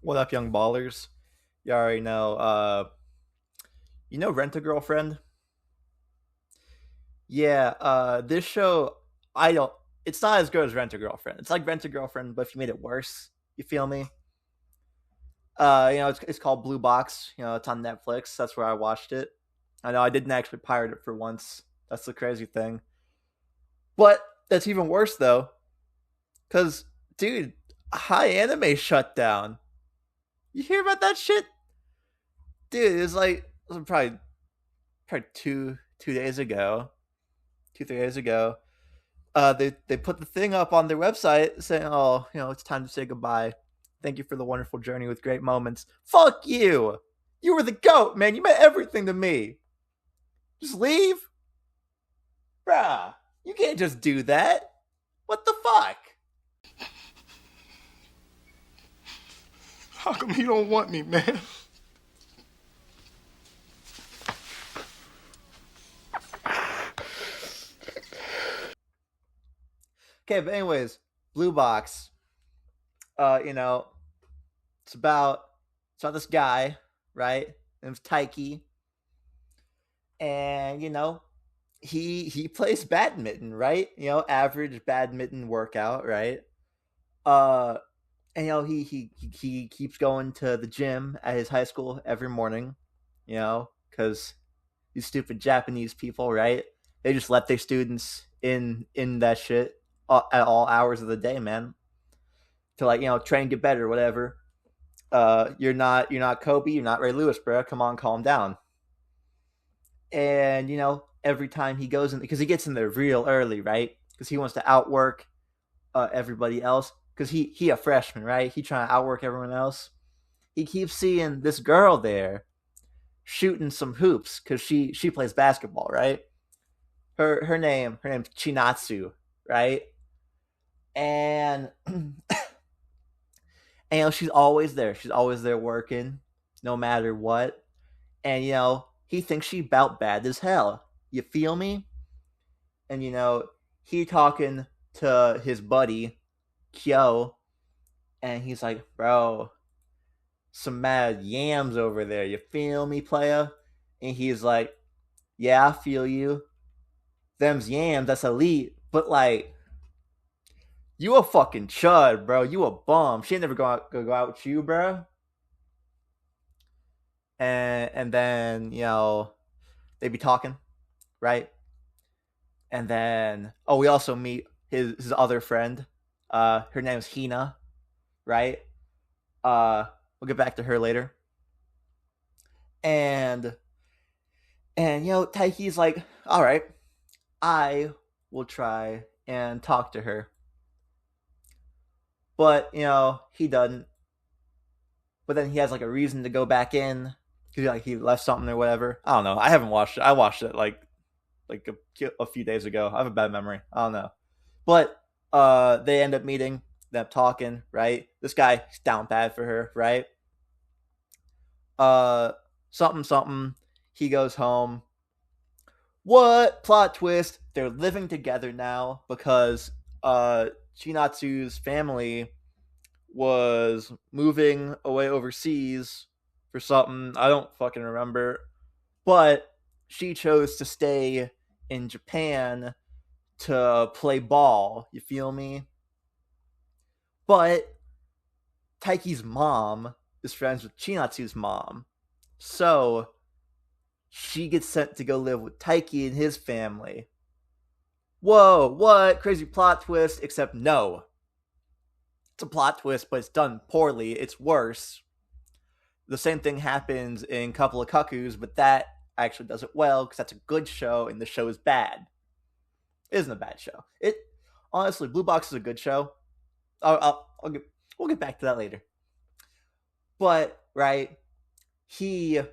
What up, young ballers? You already know. Rent a Girlfriend? Yeah. This show, I don't. It's not as good as Rent a Girlfriend. It's like Rent a Girlfriend, but if you made it worse, you feel me? It's called Blue Box. It's on Netflix. That's where I watched it. I know I didn't actually pirate it for once. That's the crazy thing. But that's even worse though, because dude, high anime shut down. You hear about that shit, dude? It was probably two days ago, 2 3 days ago. They put the thing up on their website saying, "Oh, it's time to say goodbye. Thank you for the wonderful journey with great moments." Fuck you! You were the goat, man. You meant everything to me. Just leave, bruh. You can't just do that. What the fuck? How come he don't want me, man? Okay, but anyways, Blue Box. You know, it's about this guy, right? Name's Taiki, and he plays badminton, right? Average badminton workout, right? Uh, and he keeps going to the gym at his high school every morning, because these stupid Japanese people, right? They just let their students in that shit at all hours of the day, man, to train, get better, whatever. You're not Kobe, you're not Ray Lewis, bro. Come on, calm down. And every time he goes in, because he gets in there real early, right? Because he wants to outwork everybody else. Because he a freshman, right? He trying to outwork everyone else. He keeps seeing this girl there shooting some hoops because she plays basketball, right? Her name's Chinatsu, right? And she's always there. She's always there working, no matter what. And he thinks she bout bad as hell. You feel me? And he talking to his buddy Kyo, and he's like, "Bro, some mad yams over there. You feel me, playa?" And he's like, "Yeah, I feel you. Them's yams. That's elite. But like, you a fucking chud, bro. You a bum. She ain't never go out with you, bro." And then they be talking, right? And then we also meet his other friend. Her name's Hina, right? We'll get back to her later. And Taiki's like, "All right, I will try and talk to her." But he doesn't. But then he has like a reason to go back in because he left something or whatever. I don't know. I haven't watched it. I watched it a few days ago. I have a bad memory. I don't know. But they end up meeting, them talking, right? This guy is down bad for her, right? Uh, Something something. He goes home. What plot twist? They're living together now because Chinatsu's family was moving away overseas for something I don't fucking remember, but she chose to stay in Japan to play ball. You feel me? But Taiki's mom is friends with Chinatsu's mom, so she gets sent to go live with Taiki and his family. Whoa, what? Crazy plot twist, except no. It's a plot twist, but it's done poorly. It's worse. The same thing happens in Couple of Cuckoos, but that actually does it well because that's a good show and the show is bad. It isn't a bad show. It honestly, Blue Box is a good show. We'll get back to that later. But right, he's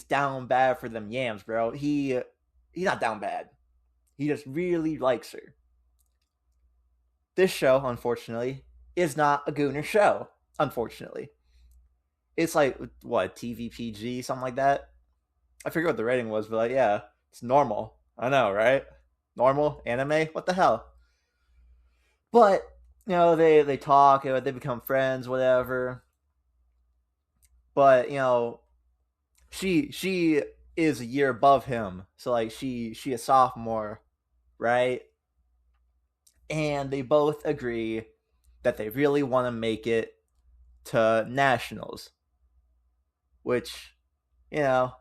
down bad for them yams, bro. He's not down bad. He just really likes her. This show, unfortunately, is not a Gooner show. Unfortunately, it's like what, TVPG, something like that. I forget what the rating was, but like, yeah, it's normal. I know, right? Normal anime. What the hell? But they talk, they become friends, whatever. but she is a year above him, so like she a sophomore, right? And they both agree that they really want to make it to nationals, which you know,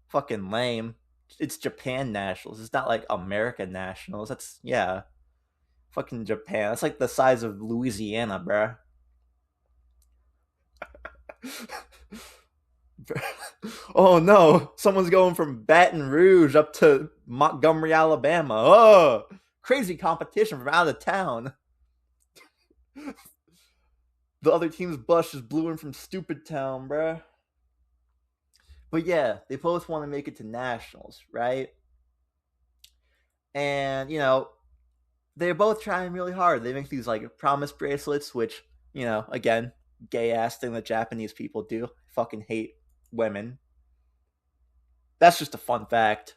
fucking lame. It's Japan nationals. It's not like America nationals. That's yeah, fucking Japan. That's like the size of Louisiana, bruh. Oh no, someone's going from Baton Rouge up to Montgomery, Alabama. Oh, crazy competition from out of town. The other team's bus just blew in from Stupid Town, bruh. But yeah, they both want to make it to nationals, right? And they're both trying really hard. They make these like promise bracelets, which again, gay ass thing that Japanese people do. Fucking hate women. That's just a fun fact.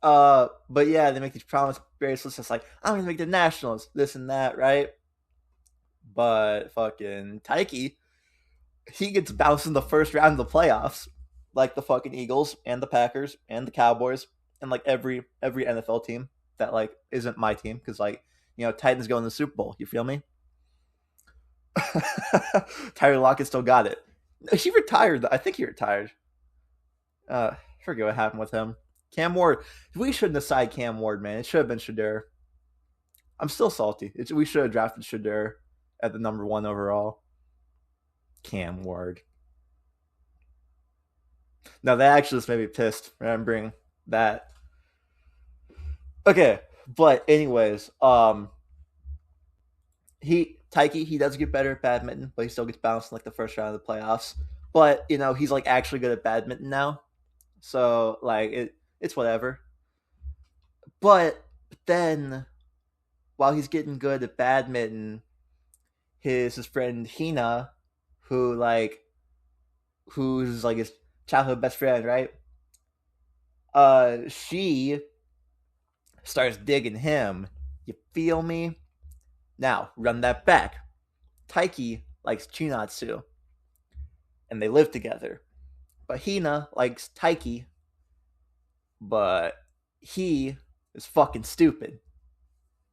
But yeah, they make these promise bracelets. It's like I'm gonna make the nationals, this and that, right? But fucking Taiki, he gets bounced in the first round of the playoffs, like the fucking Eagles and the Packers and the Cowboys and like every NFL team that like isn't my team because like Titans going to the Super Bowl. You feel me? Tyler Lockett still got it. He retired. I think he retired. I forget what happened with him. Cam Ward. We shouldn't decide Cam Ward, man. It should have been Shadur. I'm still salty. We should have drafted Shadur at the number 1 overall. Cam Ward. Now that actually just made me pissed remembering that. Okay, but anyways, Taiki, he does get better at badminton, but he still gets bounced in like the first round of the playoffs. But he's like actually good at badminton now, so like it's whatever. But then, while he's getting good at badminton, his friend Hina, who's like his childhood best friend, right? She starts digging him. You feel me? Now, run that back. Taiki likes Chinatsu, and they live together. But Hina likes Taiki, but he is fucking stupid.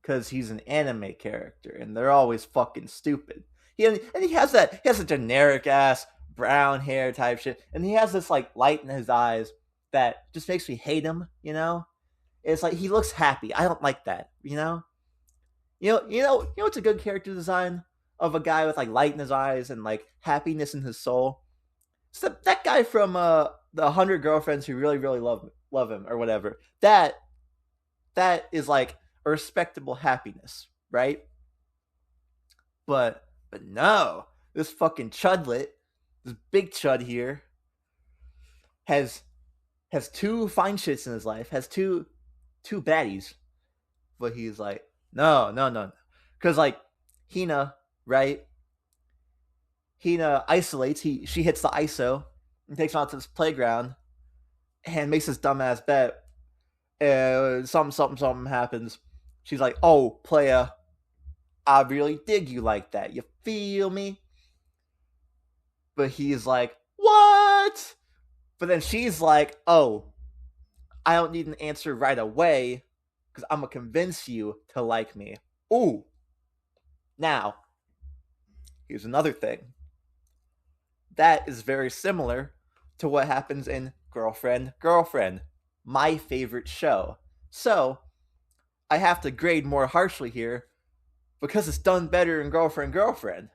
Because he's an anime character, and they're always fucking stupid. He has a generic ass brown hair type shit, and he has this like light in his eyes that just makes me hate him. It's like he looks happy. I don't like that. What's a good character design of a guy with like light in his eyes and like happiness in his soul? It's that guy from the 100 Girlfriends Who Really Really Love Him or whatever. That is like a respectable happiness, right? But no, this fucking chudlet, this big chud here, has 2 fine shits in his life, has two baddies, but he's like, no, because like Hina, right? Hina isolates. She hits the ISO and takes him out to this playground and makes this dumbass bet. Something happens. She's like, "Oh, playa, I really dig you like that. You feel me?" But he's like, "What?" But then she's like, "Oh, I don't need an answer right away because I'm gonna convince you to like me." Ooh. Now, here's another thing. That is very similar to what happens in Girlfriend, my favorite show. So, I have to grade more harshly here because it's done better in Girlfriend.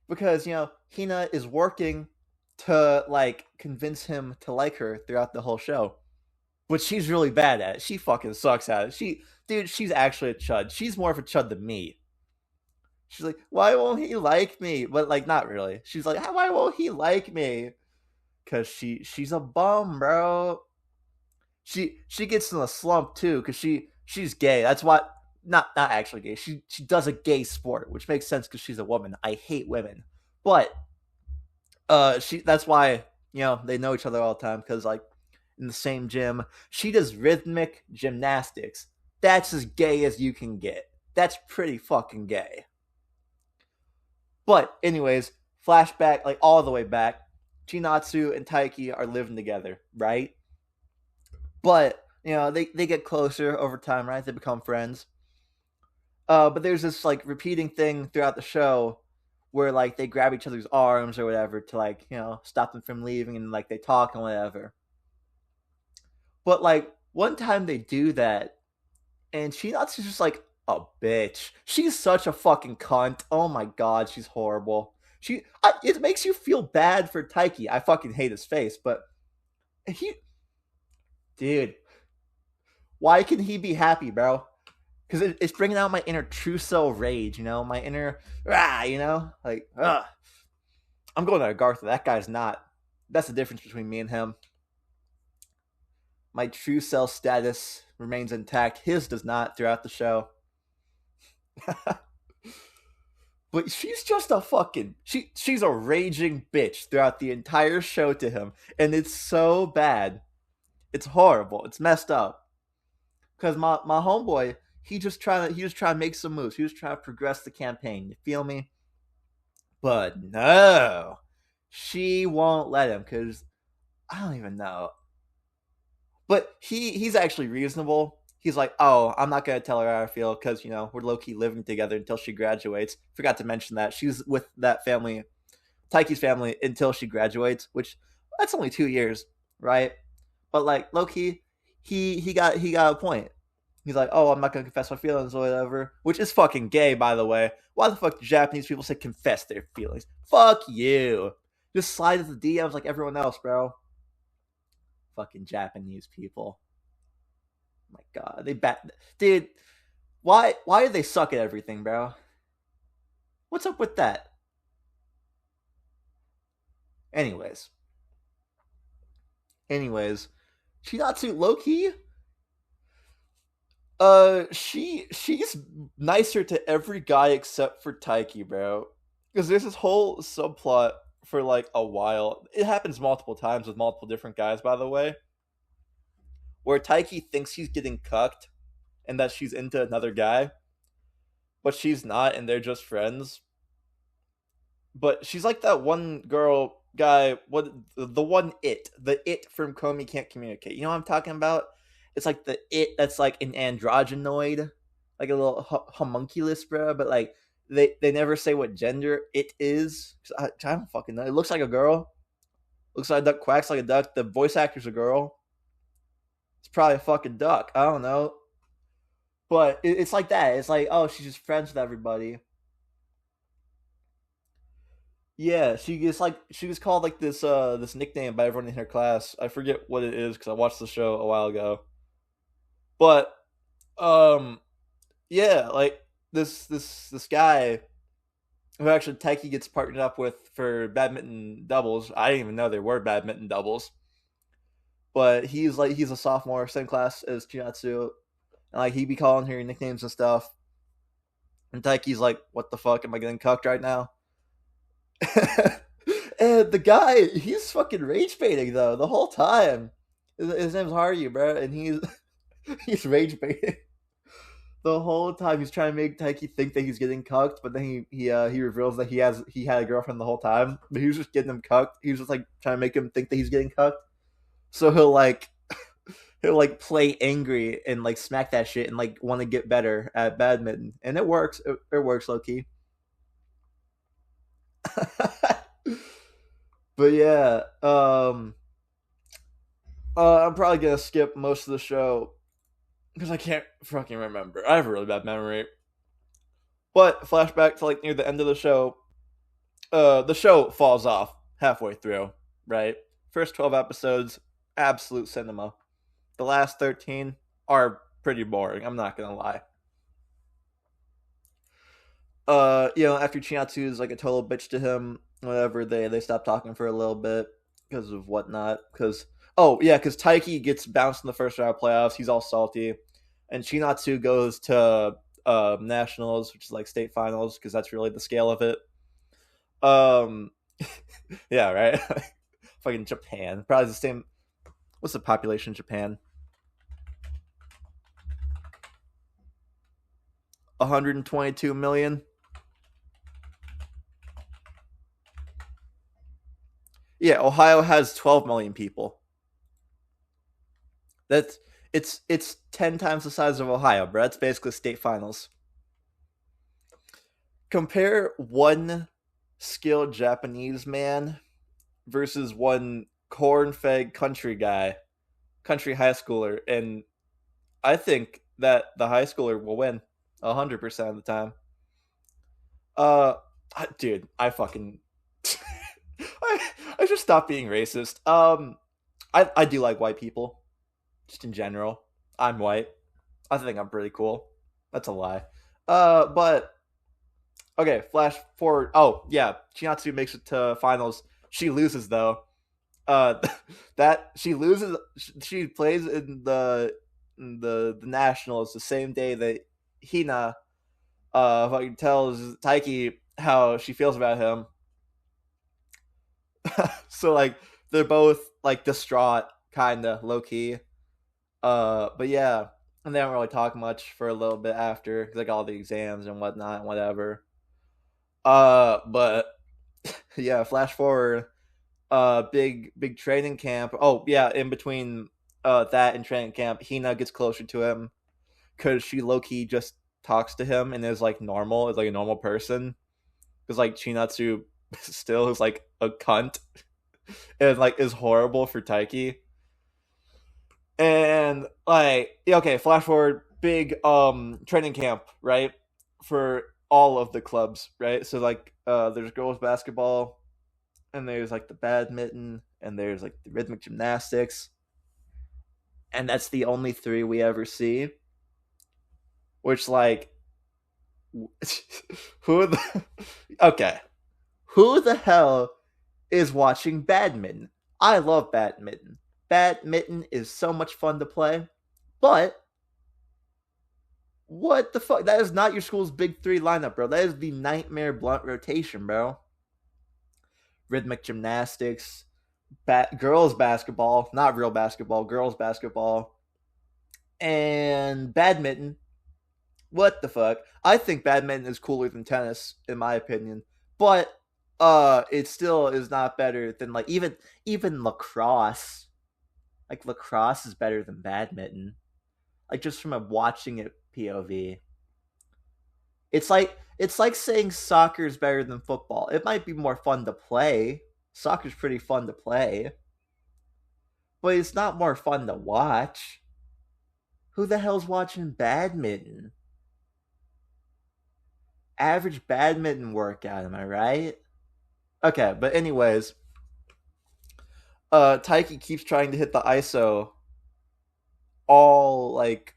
Because, Hina is working to like convince him to like her throughout the whole show. But she's really bad at it. She fucking sucks at it. She's actually a chud. She's more of a chud than me. She's like, why won't he like me? But like, not really. She's like, why won't he like me? Cause she's a bum, bro. She gets in a slump too, cause she's gay. That's why not actually gay. She does a gay sport, which makes sense because she's a woman. I hate women, but that's why they know each other all the time because like in the same gym, she does rhythmic gymnastics. That's as gay as you can get. That's pretty fucking gay. But anyways, Flashback, like all the way back, Chinatsu and Taiki are living together, right? But they get closer over time, right? They become friends. But there's this like repeating thing throughout the show where like they grab each other's arms or whatever to like stop them from leaving, and like they talk and whatever. But like one time they do that, and Chinatsu's just like a bitch. She's such a fucking cunt. Oh my god, she's horrible. It makes you feel bad for Taiki. I fucking hate his face, but he, dude, why can he be happy, bro? Because it's bringing out my inner true soul rage, my inner like I'm going to Agartha. That guy's not. That's the difference between me and him. My true self status remains intact. His does not throughout the show. But she's just a fucking she's a raging bitch throughout the entire show to him, and it's so bad. It's horrible. It's messed up. Because my homeboy, he just trying to make some moves. He was trying to progress the campaign. You feel me? But no, she won't let him because I don't even know. But he's actually reasonable. He's like, oh, I'm not gonna tell her how I feel because we're low key living together until she graduates. Forgot to mention that she's with that family, Taiki's family, until she graduates, which that's only 2 years, right? But like low key, he got a point. He's like, oh, I'm not gonna confess my feelings or whatever, which is fucking gay, by the way. Why the fuck do Japanese people say confess their feelings? Fuck you. Just slide into the DMs like everyone else, bro. Fucking Japanese people. My God, dude. Why do they suck at everything, bro? What's up with that? Anyways, Chinatsu Loki. She's nicer to every guy except for Taiki, bro. Because there's this whole subplot for like a while. It happens multiple times with multiple different guys, by the way, where Taiki thinks he's getting cucked and that she's into another guy, but she's not, and they're just friends. But she's like that one girl guy, what the it from Comey Can't Communicate. You know what I'm talking about? It's like the it that's like an androgynoid, like a little homunculus, bro. But like they never say what gender it is. I don't fucking know. It looks like a girl. Looks like a duck. Quacks like a duck. The voice actor's a girl. It's probably a fucking duck. I don't know. But it's like that. It's like, oh, she's just friends with everybody. Yeah, she was called like this nickname by everyone in her class. I forget what it is because I watched the show a while ago. But um yeah, like this guy who actually Taiki gets partnered up with for badminton doubles. I didn't even know there were badminton doubles. But he's a sophomore, same class as Chinatsu, and like he be calling her nicknames and stuff. And Taiki's like, "What the fuck? Am I getting cucked right now?" And the guy, he's fucking rage baiting though the whole time. His name's Haru, bro, and he's rage baiting the whole time. He's trying to make Taiki think that he's getting cucked, but then he reveals that he had a girlfriend the whole time, but he was just getting him cucked. He was just like trying to make him think that he's getting cucked. So he'll play angry and like smack that shit and like want to get better at badminton, and it works. It works low key. But yeah, I'm probably gonna skip most of the show because I can't fucking remember. I have a really bad memory. But flashback to like near the end of the show falls off halfway through. Right, first 12 episodes, absolute cinema. The last 13 are pretty boring. I'm not gonna lie. After Chinatsu is like a total bitch to him, whatever, they stop talking for a little bit because of whatnot. Because Taiki gets bounced in the first round of playoffs. He's all salty, and Chinatsu goes to nationals, which is like state finals, because that's really the scale of it. Um, yeah, right. Fucking Japan, probably the same. What's the population in Japan? 122 million. Yeah, Ohio has 12 million people. That's it's 10 times the size of Ohio, bro. That's basically state finals. Compare one skilled Japanese man versus one corn-fed country guy, country high schooler, and I think that the high schooler will win 100% of the time. Uh, dude, I fucking I should stop being racist. I do like white people, just in general. I'm white. I think I'm pretty cool. That's a lie. But okay, flash forward. Oh yeah, Chinatsu makes it to finals. She loses though. Uh, that she loses. She plays in the nationals the same day that Hina fucking tells Taiki how she feels about him. So like they're both like distraught, kinda low key. But yeah, and they don't really talk much for a little bit after, like all the exams and whatnot, and whatever. But yeah, flash forward. Big training camp. Oh yeah, in between that and training camp, Hina gets closer to him because she low key just talks to him and is like normal, is like a normal person. Because like Chinatsu still is like a cunt and like is horrible for Taiki. And like yeah, okay, flash forward, big training camp, right? For all of the clubs, right? So like there's girls basketball and there's like the badminton and there's like the rhythmic gymnastics. And that's the only three we ever see. Which like who the okay. Who the hell is watching badminton? I love badminton. Badminton is so much fun to play, but what the fuck? That is not your school's big three lineup, bro. That is the nightmare blunt rotation, bro. Rhythmic gymnastics, girls basketball, not real basketball, girls basketball, and badminton. What the fuck? I think badminton is cooler than tennis, in my opinion, but it still is not better than like even lacrosse. Like lacrosse is better than badminton. Like just from a watching it POV. It's like saying soccer is better than football. It might be more fun to play. Soccer's pretty fun to play, but it's not more fun to watch. Who the hell's watching badminton? Average badminton workout, am I right? Okay, but anyways, Taiki keeps trying to hit the ISO all like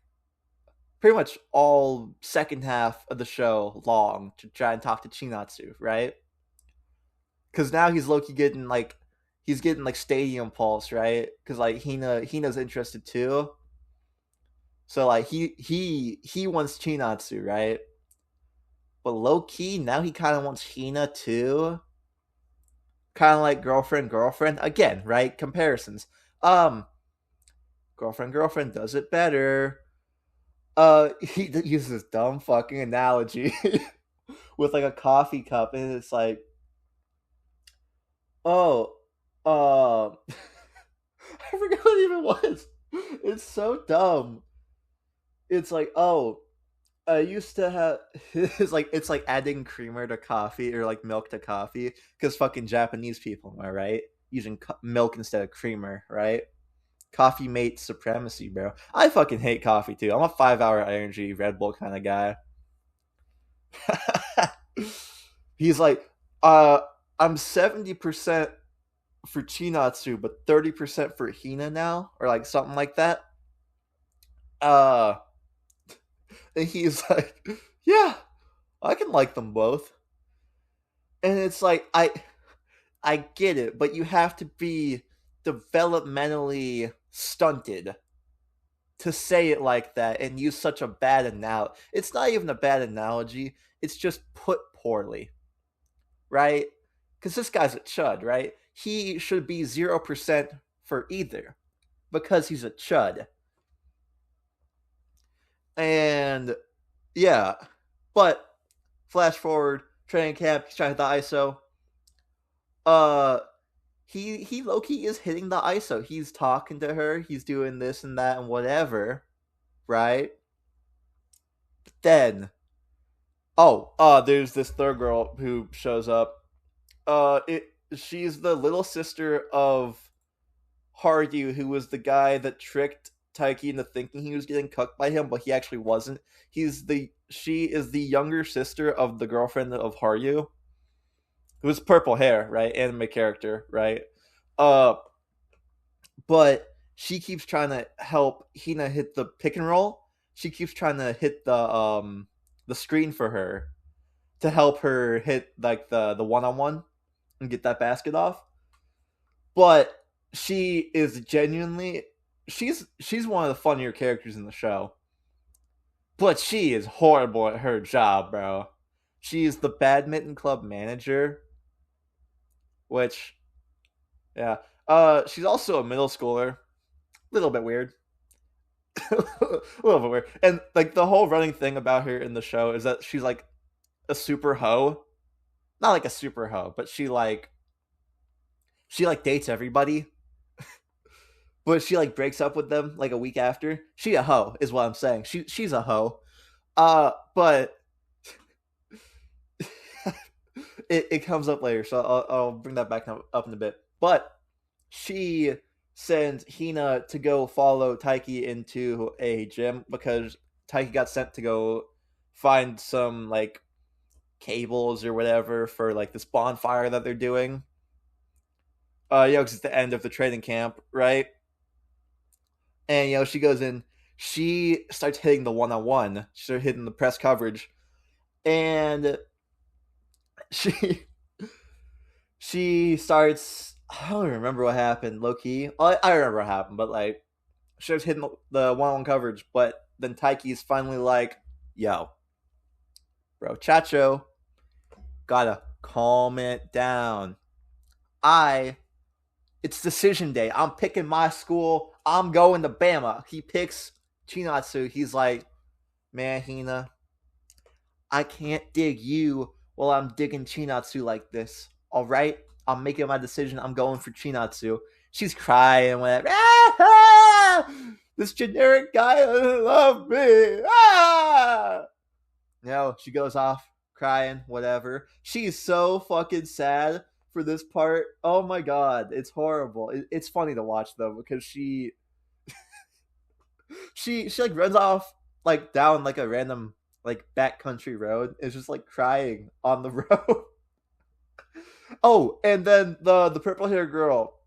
pretty much all second half of the show long to try and talk to Chinatsu, right? Because now he's Loki getting like he's getting like stadium pulse, right? Because like Hina's interested too. So like he wants Chinatsu, right? But low key now he kind of wants Hina too. Kind of like girlfriend again, right? Comparisons. Um, girlfriend does it better. He uses this dumb fucking analogy with like a coffee cup, and it's like, oh, I forgot what it even was. It's so dumb. It's like, oh, I used to have. It's like adding creamer to coffee or like milk to coffee because fucking Japanese people, am I right? Using milk instead of creamer, right? Coffee mate supremacy, bro. I fucking hate coffee too. I'm a 5 hour energy Red Bull kind of guy. He's like, I'm 70% for Chinatsu, but 30% for Hina now, or like something like that. Uh, and he's like, yeah, I can like them both. And it's like, I get it, but you have to be developmentally stunted to say it like that and use such a bad analogy. It's not even a bad analogy. It's just put poorly, right? Because this guy's a chud, right? He should be 0% for either because he's a chud. And yeah, but flash forward, training camp, he's trying to hit the ISO. Uh, he low key is hitting the ISO. He's talking to her. He's doing this and that and whatever, right? Then there's this third girl who shows up. It she's the little sister of Hardy, who was the guy that tricked Taiki into thinking he was getting cucked by him, but he actually wasn't. She is the younger sister of the girlfriend of Haryu, who was purple hair, right? Anime character, right? Uh, but she keeps trying to help Hina hit the pick and roll. She keeps trying to hit the screen for her to help her hit like the one on one and get that basket off. But she is genuinely she's one of the funnier characters in the show. But she is horrible at her job, bro. She is the badminton club manager, which yeah. She's also a middle schooler. A little bit weird. A little bit weird. And like the whole running thing about her in the show is that she's like a super hoe. Not like a super hoe, but she like dates everybody, but she like breaks up with them like a week after. She a hoe is what I'm saying. She's a hoe. But it comes up later, so I'll bring that back up in a bit. But she sends Hina to go follow Taiki into a gym because Taiki got sent to go find some like cables or whatever for like this bonfire that they're doing. Because it's the end of the training camp, right? And she goes in, she starts hitting the one on one. She starts hitting the press coverage, and she she starts. I don't remember what happened, low key. I remember what happened, but like she starts hitting the one on one coverage. But then Taiki's finally like, "Yo, bro, Chacho, gotta calm it down. I It's decision day. I'm picking my school. I'm going to Bama." He picks Chinatsu. He's like, "Man, Hina, I can't dig you while I'm digging Chinatsu like this. All right? I'm making my decision. I'm going for Chinatsu." She's crying, whatever. Ah! This generic guy doesn't love me. Ah! She goes off crying, whatever. She's so fucking sad for this part. Oh my god, it's horrible. It's funny to watch though because she like runs off like down like a random like backcountry road. Is just like crying on the road. Oh, and then the purple hair girl,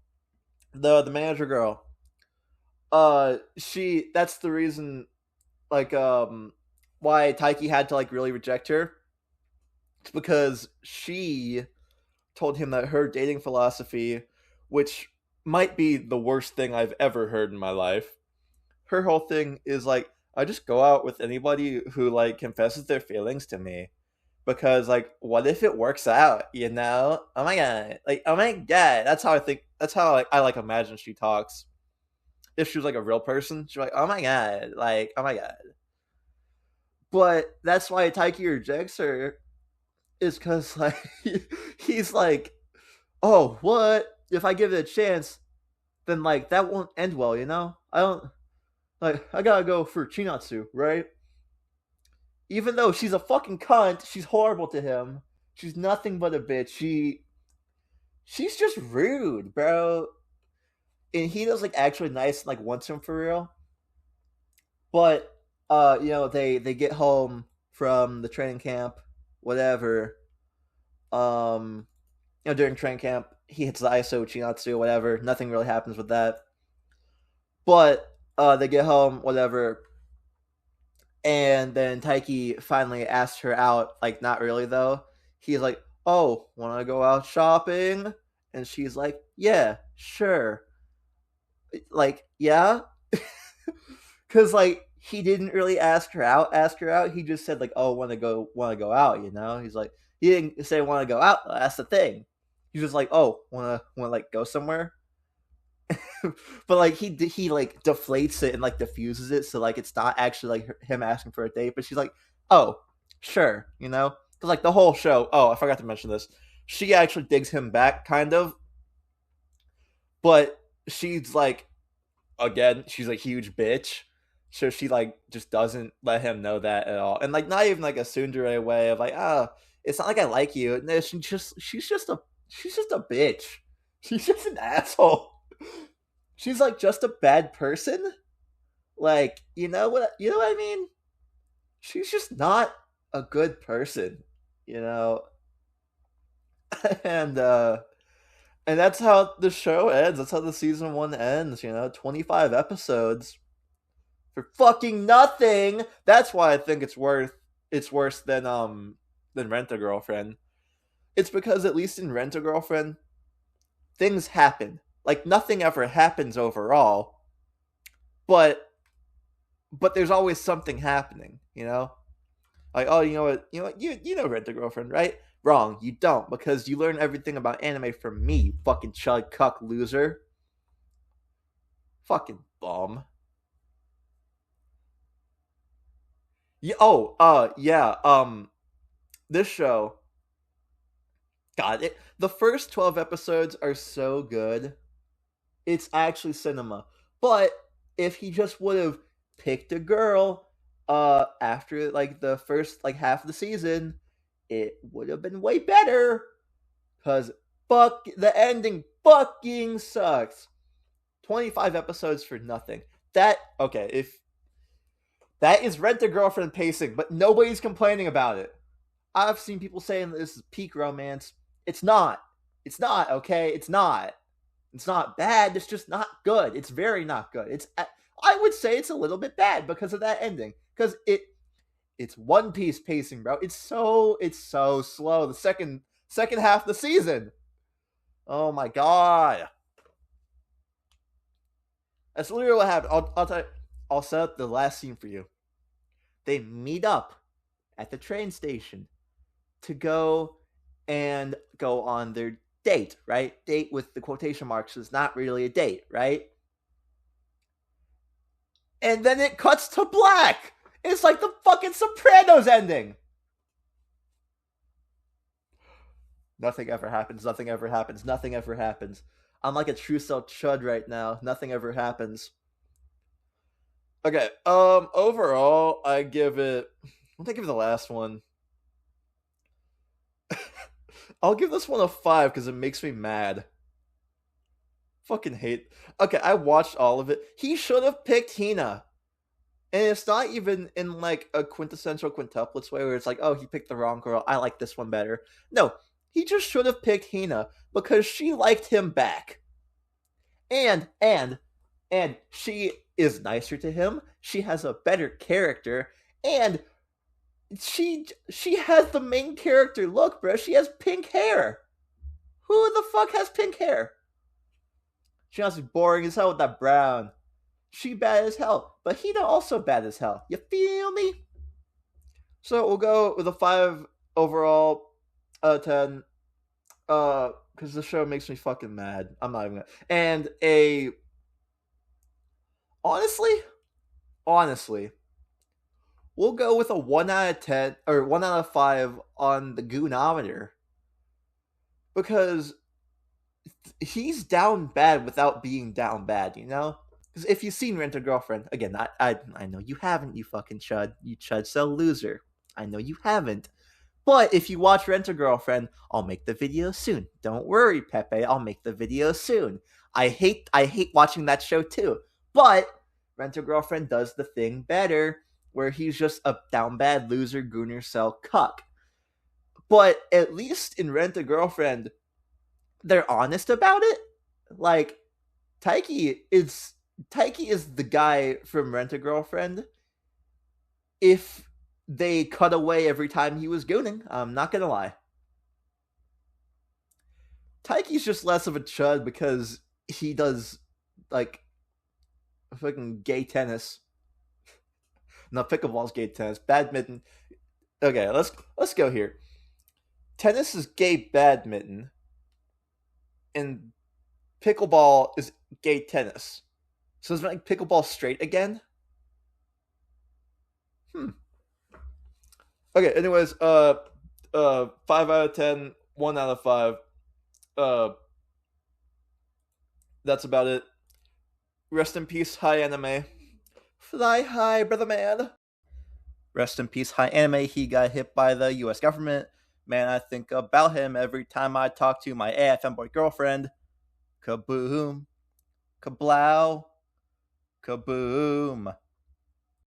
the manager girl. She that's the reason like why Taiki had to like really reject her. It's because she told him that her dating philosophy, which might be the worst thing I've ever heard in my life, her whole thing is like, I just go out with anybody who like confesses their feelings to me. Because like, what if it works out? Oh my god, like, oh my god. That's how I think. That's how like I like imagine she talks. If she was like a real person, she's like, oh my god, like, oh my god. But that's why Taiki rejects her, is because like he's like, oh, what if I give it a chance? Then like that won't end well, I don't like. I gotta go for Chinatsu, right? Even though she's a fucking cunt, she's horrible to him. She's nothing but a bitch. She's just rude, bro. And he does like actually nice, and, like wants him for real. But they get home from the training camp, whatever. During training camp, he hits the ISO Chinatsu, whatever. Nothing really happens with that. But they get home, whatever. And then Taiki finally asks her out, like, not really though. He's like, "Oh, wanna go out shopping?" And she's like, "Yeah, sure." Like, yeah? Cause like he didn't really ask her out. He just said like, "Oh, wanna go out," He's like, he didn't say wanna go out, that's the thing. He's just like, "Oh, wanna like go somewhere?" But like he like deflates it and like diffuses it, so like it's not actually like him asking for a date. But she's like, "Oh, sure," because like the whole show. Oh, I forgot to mention this. She actually digs him back, kind of, but she's like, again, she's a huge bitch. So she like just doesn't let him know that at all, and like not even like a tsundere way of like, it's not like I like you. No, she's just a bitch. She's just an asshole. She's like just a bad person. Like you know what I mean? She's just not a good person, you know. and uh and that's how the show ends. That's how the season 1 ends, 25 episodes for fucking nothing. That's why I think it's worse than Rent a Girlfriend. It's because at least in Rent a Girlfriend, things happen. Like nothing ever happens overall, but there's always something happening, you know? Like, oh, you know Rent a Girlfriend, right? Wrong, you don't, because you learn everything about anime from me, you fucking chud cuck loser. Fucking bum. Yeah, yeah, this show, God, the first 12 episodes are so good. It's actually cinema. But if he just would have picked a girl after like the first like half of the season, it would have been way better. Cause the ending fucking sucks. 25 episodes for nothing. That okay, if that is Rent a Girlfriend pacing, but nobody's complaining about it. I've seen people saying that this is peak romance. It's not. It's not, okay? It's not. It's not bad. It's just not good. It's very not good. I would say it's a little bit bad because of that ending. Because it's One Piece pacing, bro. It's so slow. The second half of the season. Oh my god. That's literally what happened. I'll tell you, I'll set up the last scene for you. They meet up at the train station to go on their date, right? Date with the quotation marks is not really a date, right? And then it cuts to black. It's like the fucking Sopranos ending. Nothing ever happens. Nothing ever happens. Nothing ever happens. I'm like a true self chud right now. Nothing ever happens. Okay. Overall, I give it. What did I give the last one? I'll give this one a 5 because it makes me mad. Fucking hate. Okay, I watched all of it. He should have picked Hina. And it's not even in like a quintessential quintuplets way where it's like, oh, he picked the wrong girl. I like this one better. No, he just should have picked Hina because she liked him back. And she is nicer to him. She has a better character, and she has the main character look, bro. She has pink hair. Who the fuck has pink hair? She must be boring as hell with that brown. She bad as hell, but Hina also bad as hell. You feel me? So we'll go with a 5 overall out of 10. Because the show makes me fucking mad. I'm not even gonna. And honestly, honestly, we'll go with a 1 out of 10 or 1 out of 5 on the Goonometer because he's down bad without being down bad, you know? Because if you've seen Rent a Girlfriend, again, I know you haven't, you fucking chud. You chud cell loser. I know you haven't. But if you watch Rent a Girlfriend, I'll make the video soon. Don't worry, Pepe. I'll make the video soon. I hate watching that show too. But Rent a Girlfriend does the thing better, where he's just a down bad loser gooner cell cuck. But at least in Rent a Girlfriend, they're honest about it. Like Taiki is the guy from Rent a Girlfriend. If they cut away every time he was gooning, I'm not gonna lie. Taiki's just less of a chud because he does like fucking gay tennis. No, pickleball's gay tennis. Badminton. Okay, let's go here. Tennis is gay badminton, and pickleball is gay tennis. So is like pickleball straight again? Okay. Anyways, 5 out of 10, 1 out of 5. Uh, That's about it. Rest in peace, high anime. Fly high, brother man. Rest in peace, high anime. He got hit by the U.S. government. Man, I think about him every time I talk to my AFM boy girlfriend. Kaboom, kablow, kaboom.